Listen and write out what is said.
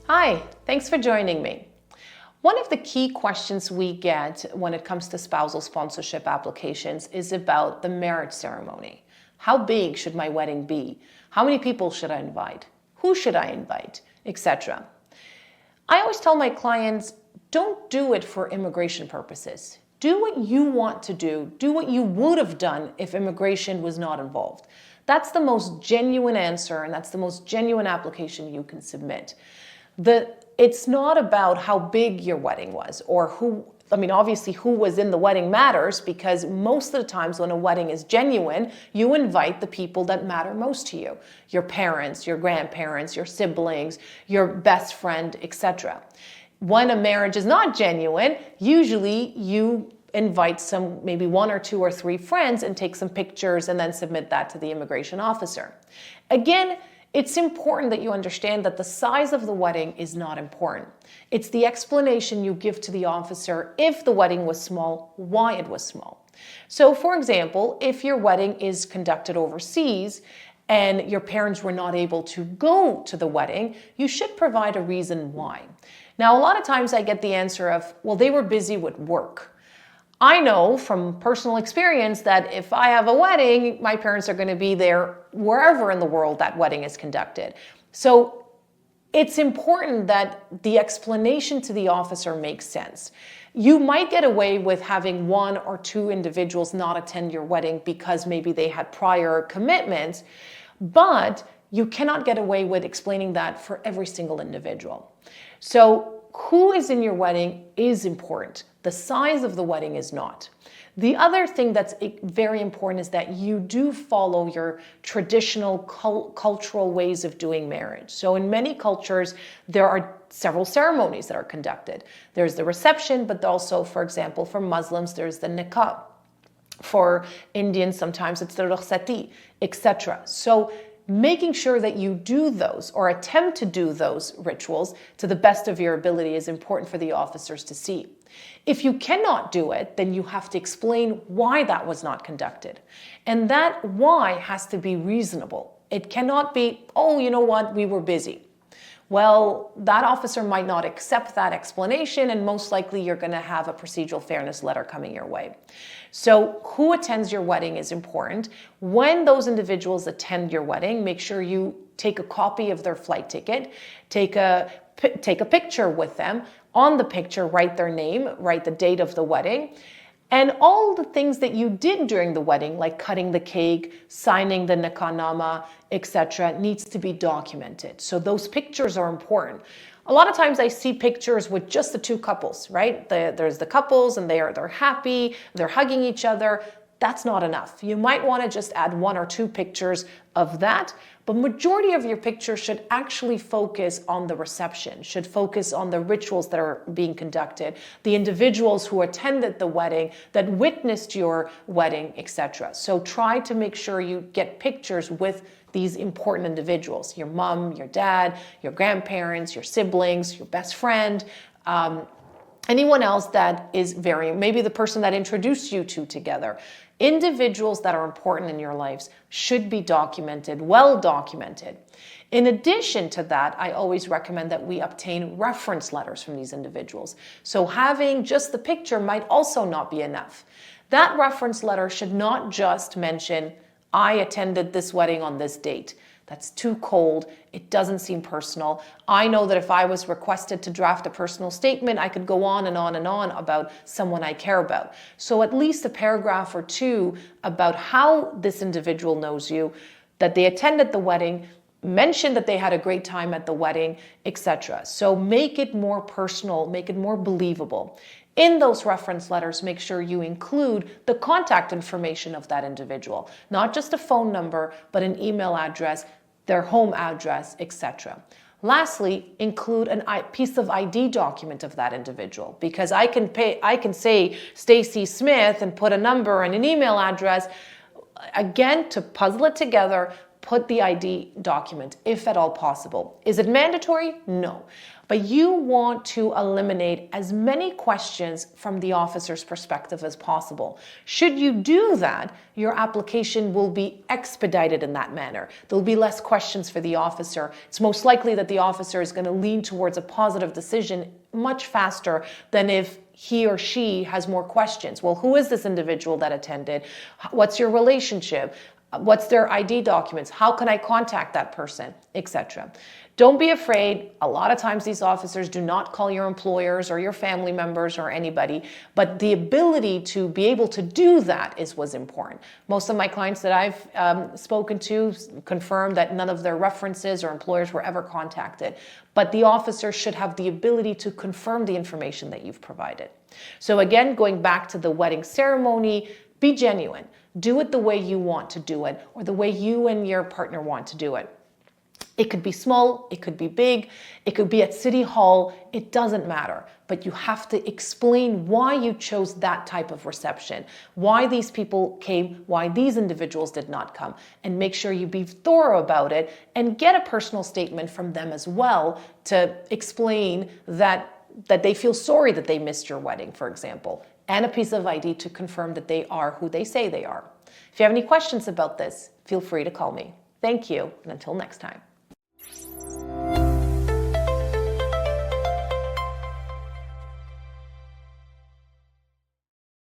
Hi, thanks for joining me. One of the key questions we get when it comes to spousal sponsorship applications is about the marriage ceremony. How big should my wedding be? How many people should I invite? Who should I invite? Etc. I always tell my clients, don't do it for immigration purposes. Do what you want to do. Do what you would have done if immigration was not involved. That's the most genuine answer, and that's the most genuine application you can submit. It's not about how big your wedding was or obviously who was in the wedding matters, because most of the times when a wedding is genuine, you invite the people that matter most to you. Your parents, your grandparents, your siblings, your best friend, etc. When a marriage is not genuine, usually you invite maybe one or two or three friends and take some pictures and then submit that to the immigration officer. Again, it's important that you understand that the size of the wedding is not important. It's the explanation you give to the officer if the wedding was small, why it was small. So for example, if your wedding is conducted overseas and your parents were not able to go to the wedding, you should provide a reason why. Now, a lot of times I get the answer of, well, they were busy with work. I know from personal experience that if I have a wedding, my parents are going to be there wherever in the world that wedding is conducted. So it's important that the explanation to the officer makes sense. You might get away with having one or two individuals not attend your wedding because maybe they had prior commitments, but you cannot get away with explaining that for every single individual. So who is in your wedding is important. The size of the wedding is not. The other thing that's very important is that you do follow your traditional cultural ways of doing marriage. So in many cultures, there are several ceremonies that are conducted. There's the reception, but also, for example, for Muslims, there's the nikah. For Indians, sometimes it's the rukhsati, etc. So making sure that you do those or attempt to do those rituals to the best of your ability is important for the officers to see. If you cannot do it, then you have to explain why that was not conducted. And that why has to be reasonable. It cannot be, oh, you know what, we were busy. Well, that officer might not accept that explanation, and most likely you're going to have a procedural fairness letter coming your way. So who attends your wedding is important. When those individuals attend your wedding, make sure you take a copy of their flight ticket, take a picture with them. On the picture, write their name, write the date of the wedding, and all the things that you did during the wedding, like cutting the cake, signing the nikah, etc., needs to be documented. So those pictures are important. A lot of times I see pictures with just the two couples, right? There's the couples and they're happy, they're hugging each other. That's not enough. You might want to just add one or two pictures of that, but majority of your pictures should actually focus on the reception, should focus on the rituals that are being conducted, the individuals who attended the wedding, that witnessed your wedding, etc. So try to make sure you get pictures with these important individuals, your mom, your dad, your grandparents, your siblings, your best friend, anyone else that is maybe the person that introduced you two together. Individuals that are important in your lives should be documented, well documented. In addition to that, I always recommend that we obtain reference letters from these individuals. So having just the picture might also not be enough. That reference letter should not just mention, I attended this wedding on this date. That's too cold. It doesn't seem personal. I know that if I was requested to draft a personal statement, I could go on and on and on about someone I care about. So at least a paragraph or two about how this individual knows you, that they attended the wedding, mentioned that they had a great time at the wedding, etc. So make it more personal, make it more believable. In those reference letters, make sure you include the contact information of that individual, not just a phone number, but an email address, their home address, etc. Lastly, include a piece of ID document of that individual, because I can say Stacy Smith and put a number and an email address, again, to puzzle it together, put the ID document, if at all possible. Is it mandatory? No. But you want to eliminate as many questions from the officer's perspective as possible. Should you do that, your application will be expedited in that manner. There'll be less questions for the officer. It's most likely that the officer is going to lean towards a positive decision much faster than if he or she has more questions. Well, who is this individual that attended? What's your relationship? What's their ID documents? How can I contact that person, etc. Don't be afraid. A lot of times these officers do not call your employers or your family members or anybody, but the ability to be able to do that is what's important. Most of my clients that I've spoken to confirm that none of their references or employers were ever contacted, but the officer should have the ability to confirm the information that you've provided. So again, going back to the wedding ceremony, be genuine. Do it the way you want to do it, or the way you and your partner want to do it. It could be small, it could be big, it could be at City Hall, it doesn't matter. But you have to explain why you chose that type of reception, why these people came, why these individuals did not come, and make sure you be thorough about it and get a personal statement from them as well to explain that they feel sorry that they missed your wedding, for example, and a piece of ID to confirm that they are who they say they are. If you have any questions about this, feel free to call me. Thank you, and until next time.